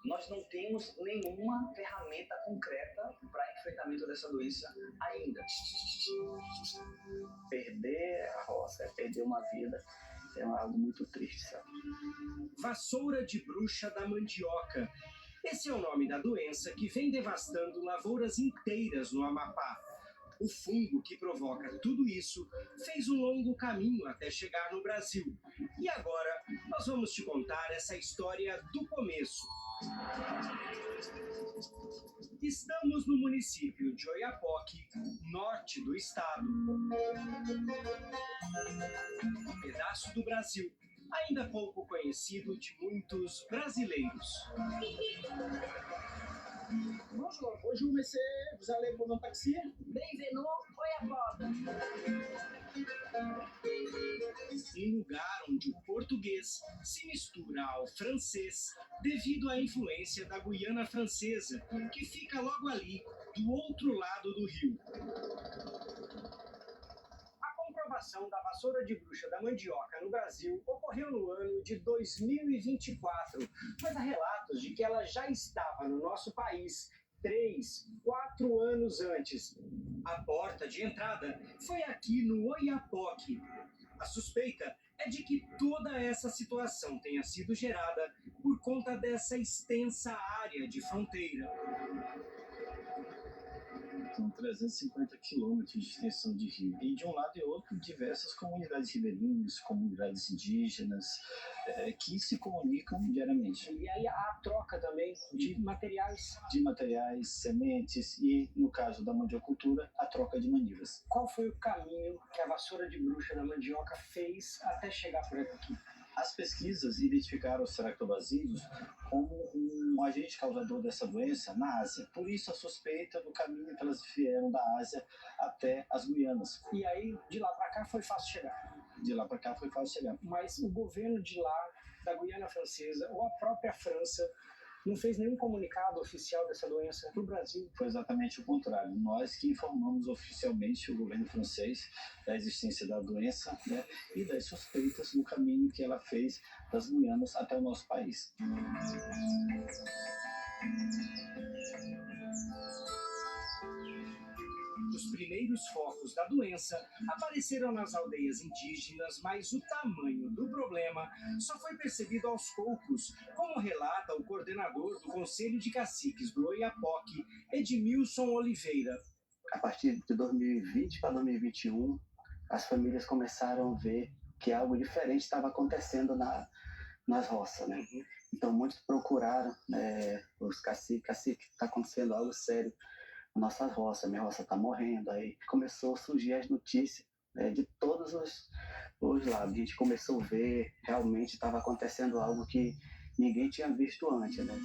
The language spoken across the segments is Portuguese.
Nós não temos nenhuma ferramenta concreta para enfrentamento dessa doença ainda. Perder a roça é perder uma vida, é algo muito triste, sabe? Vassoura de bruxa da mandioca. Esse é o nome da doença que vem devastando lavouras inteiras no Amapá. O fungo que provoca tudo isso fez um longo caminho até chegar no Brasil. E agora nós vamos te contar essa história do começo. Estamos no município de Oiapoque, norte do estado. Um pedaço do Brasil, ainda pouco conhecido de muitos brasileiros. Bonjour, bonjour monsieur, vous allez prendre un taxi? Bem-vindo, Oiapoque. Um lugar onde o português se mistura ao francês devido à influência da Guiana Francesa, que fica logo ali, do outro lado do rio. A comprovação da vassoura de bruxa da mandioca no Brasil ocorreu no ano de 2024, mas há relatos de que ela já estava no nosso país 3, 4 anos antes. A porta de entrada foi aqui no Oiapoque. A suspeita é de que toda essa situação tenha sido gerada por conta dessa extensa área de fronteira. São 350 quilômetros de extensão de rio. E de um lado e outro, diversas comunidades ribeirinhas, comunidades indígenas, que se comunicam diariamente. E aí a troca também de materiais. De materiais, sementes e, no caso da mandiocultura, a troca de manivas. Qual foi o caminho que a vassoura de bruxa da mandioca fez até chegar por aqui? As pesquisas identificaram os Ceractobacillus como um agente causador dessa doença na Ásia. Por isso a suspeita do caminho que elas vieram da Ásia até as Guianas. E aí, de lá para cá, foi fácil chegar? De lá para cá foi fácil chegar. Mas o governo de lá, da Guiana Francesa, ou a própria França, não fez nenhum comunicado oficial dessa doença para o Brasil? Foi exatamente o contrário. Nós que informamos oficialmente o governo francês da existência da doença, né, e das suspeitas no caminho que ela fez das Guianas até o nosso país. Os primeiros focos da doença apareceram nas aldeias indígenas, mas o tamanho do problema só foi percebido aos poucos, como relata o coordenador do Conselho de Caciques do Oiapoque, Edmilson Oliveira. A partir de 2020 para 2021, as famílias começaram a ver que algo diferente estava acontecendo nas roças, né? Então muitos procuraram, os caciques, está acontecendo algo sério. Nossa roça, minha roça está morrendo. Aí começou a surgir as notícias, de todos os lados. A gente começou a ver, realmente estava acontecendo algo que ninguém tinha visto antes, né?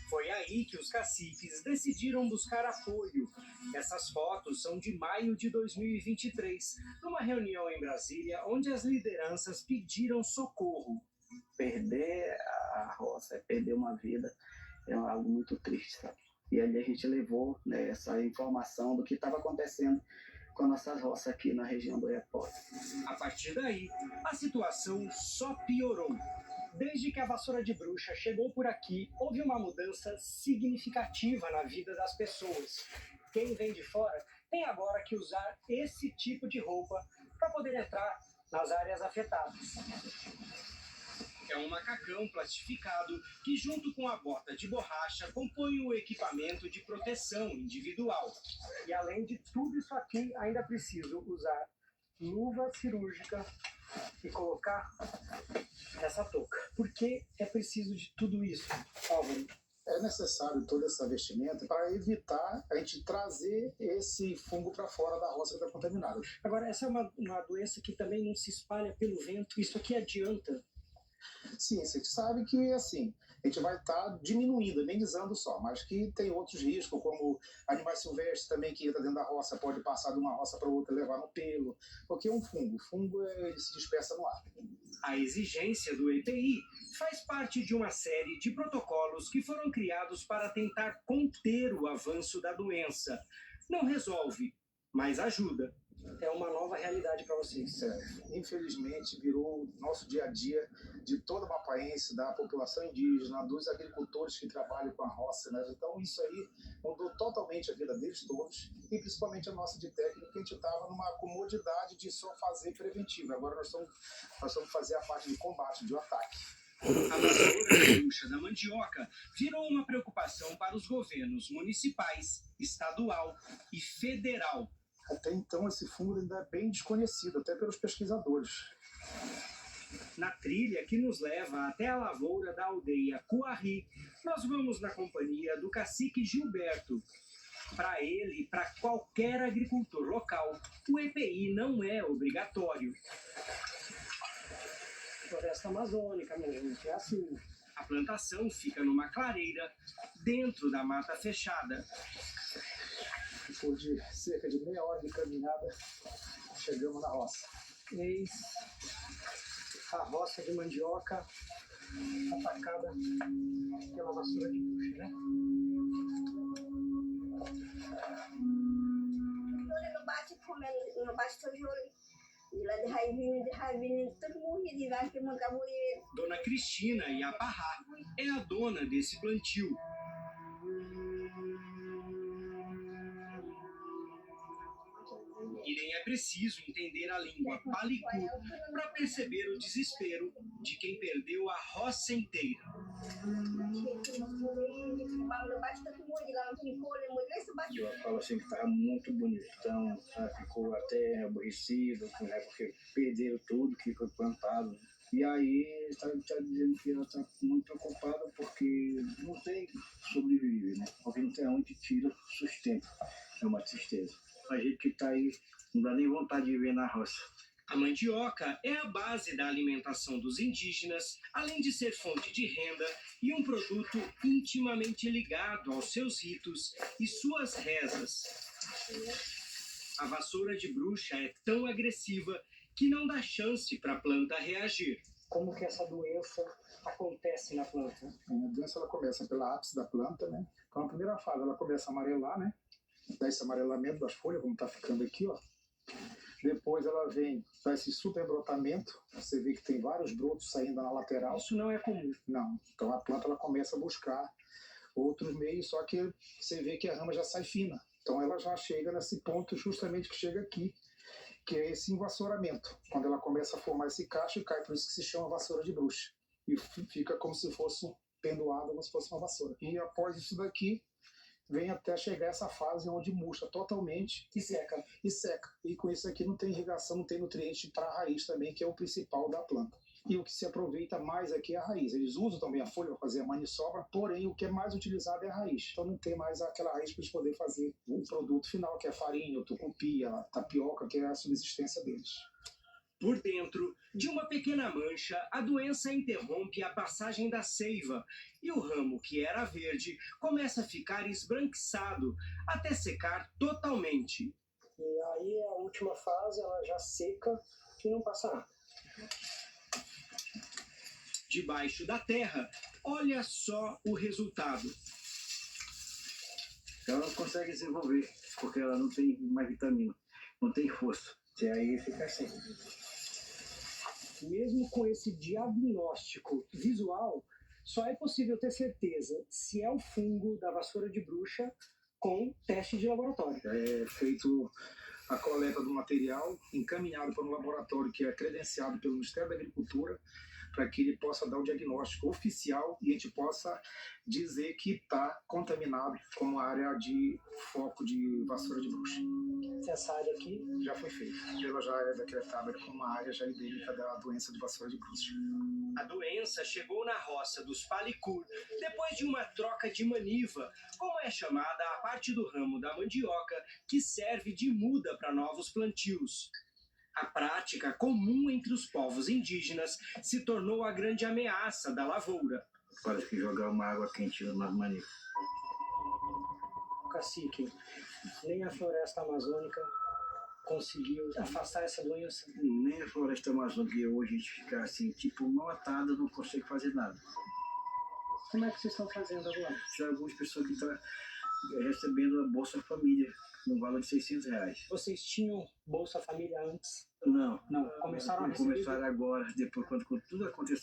Foi aí que os caciques decidiram buscar apoio. Essas fotos são de maio de 2023, numa reunião em Brasília, onde as lideranças pediram socorro. Perder a roça é perder uma vida, é algo muito triste, sabe? E ali a gente levou, essa informação do que estava acontecendo com nossas roças aqui na região do Oiapoque. A partir daí, a situação só piorou. Desde que a vassoura de bruxa chegou por aqui, houve uma mudança significativa na vida das pessoas. Quem vem de fora tem agora que usar esse tipo de roupa para poder entrar nas áreas afetadas. É um macacão plastificado que, junto com a bota de borracha, compõe o equipamento de proteção individual. E além de tudo isso aqui, ainda preciso usar luva cirúrgica e colocar essa touca. Por que é preciso de tudo isso, Álvaro? É necessário toda essa vestimenta para evitar a gente trazer esse fungo para fora da roça que está contaminada. Agora, essa é uma doença que também não se espalha pelo vento. Isso aqui adianta? Sim, você sabe que assim, a gente vai estar diminuindo, amenizando só, mas que tem outros riscos, como animais silvestres também que entra dentro da roça, pode passar de uma roça para outra e levar no pelo, porque é um fungo. O fungo ele se dispersa no ar. A exigência do EPI faz parte de uma série de protocolos que foram criados para tentar conter o avanço da doença. Não resolve, mas ajuda. é uma nova realidade para vocês. Infelizmente, virou nosso dia a dia de toda a mapaense, da população indígena, dos agricultores que trabalham com a roça, né? Então, isso aí mudou totalmente a vida deles todos, e principalmente a nossa de técnico, que a gente estava numa comodidade de só fazer preventivo. Agora nós vamos fazer a parte de combate, de ataque. A vassoura de bruxa da mandioca virou uma preocupação para os governos municipais, estadual e federal. Até então, esse fungo ainda é bem desconhecido, até pelos pesquisadores. Na trilha que nos leva até a lavoura da aldeia Cuarri, nós vamos na companhia do cacique Gilberto. Para ele e para qualquer agricultor local, o EPI não é obrigatório. Floresta amazônica, minha gente, é assim. A plantação fica numa clareira, dentro da mata fechada. Depois de cerca de meia hora de caminhada, chegamos na roça. Eis a roça de mandioca atacada pela vassoura de bruxa, né? Não bate comendo, não bate tijolo. De lá de raivinho, todo morria de lá que mancava ele. Dona Cristina Iaparrá é a dona desse plantio. E nem é preciso entender a língua palicur para perceber o desespero de quem perdeu a roça inteira. Eu falo assim que estava muito bonitão, ficou até aborrecido, né, porque perderam tudo que foi plantado. E aí está dizendo que ela está muito preocupada porque não tem sobreviver, né? Porque não tem onde tira sustento. É uma tristeza. A gente que está aí não dá nem vontade de viver na roça. A mandioca é a base da alimentação dos indígenas, além de ser fonte de renda e um produto intimamente ligado aos seus ritos e suas rezas. A vassoura de bruxa é tão agressiva que não dá chance para a planta reagir. Como que essa doença acontece na planta? A doença ela começa pela ápice da planta, né? Então, a primeira fase, ela começa a amarelar, né? Dá esse amarelamento das folhas, como está ficando aqui, ó. Depois ela vem, faz esse superbrotamento, você vê que tem vários brotos saindo na lateral. Isso não é comum. Não. Então a planta ela começa a buscar outros meios, só que você vê que a rama já sai fina. Então ela já chega nesse ponto justamente que chega aqui, que é esse envassouramento. Quando ela começa a formar esse cacho e cai, por isso que se chama vassoura de bruxa. E fica como se fosse pendoado, como se fosse uma vassoura. E após isso daqui, vem até chegar essa fase onde murcha totalmente E seca. e seca. E com isso aqui não tem irrigação, não tem nutriente para a raiz também, que é o principal da planta. E o que se aproveita mais aqui é a raiz. Eles usam também a folha para fazer a maniçoba, porém o que é mais utilizado é a raiz. Então não tem mais aquela raiz para eles poderem fazer o produto final, que é a farinha, o tucupi, a tapioca, que é a subsistência deles. Por dentro de uma pequena mancha, a doença interrompe a passagem da seiva e o ramo, que era verde, começa a ficar esbranquiçado até secar totalmente. E aí a última fase, ela já seca e não passa nada. Debaixo da terra, olha só o resultado. Ela não consegue desenvolver, porque ela não tem mais vitamina, não tem força. E aí fica assim. Mesmo com esse diagnóstico visual, só é possível ter certeza se é o fungo da vassoura de bruxa com teste de laboratório. É feito a coleta do material, encaminhado para um laboratório que é credenciado pelo Ministério da Agricultura, para que ele possa dar o diagnóstico oficial e a gente possa dizer que está contaminado como área de foco de vassoura de bruxa. Essa área aqui Já foi feito. Ela já é decretada como uma área já endêmica da doença de vassoura de bruxa. A doença chegou na roça dos Palicur depois de uma troca de maniva, como é chamada a parte do ramo da mandioca que serve de muda para novos plantios. A prática comum entre os povos indígenas se tornou a grande ameaça da lavoura. Parece que jogar uma água quente nas manivas. cacique, nem a floresta amazônica conseguiu afastar essa doença. Nem a floresta amazônica hoje a gente fica assim, tipo, mal atada, não consegue fazer nada. Como é que vocês estão fazendo agora? Já algumas pessoas que estão recebendo a Bolsa Família, no valor de R$600. Vocês tinham Bolsa Família antes? Não. Não, começaram a receber? Começaram agora, depois quando tudo aconteceu.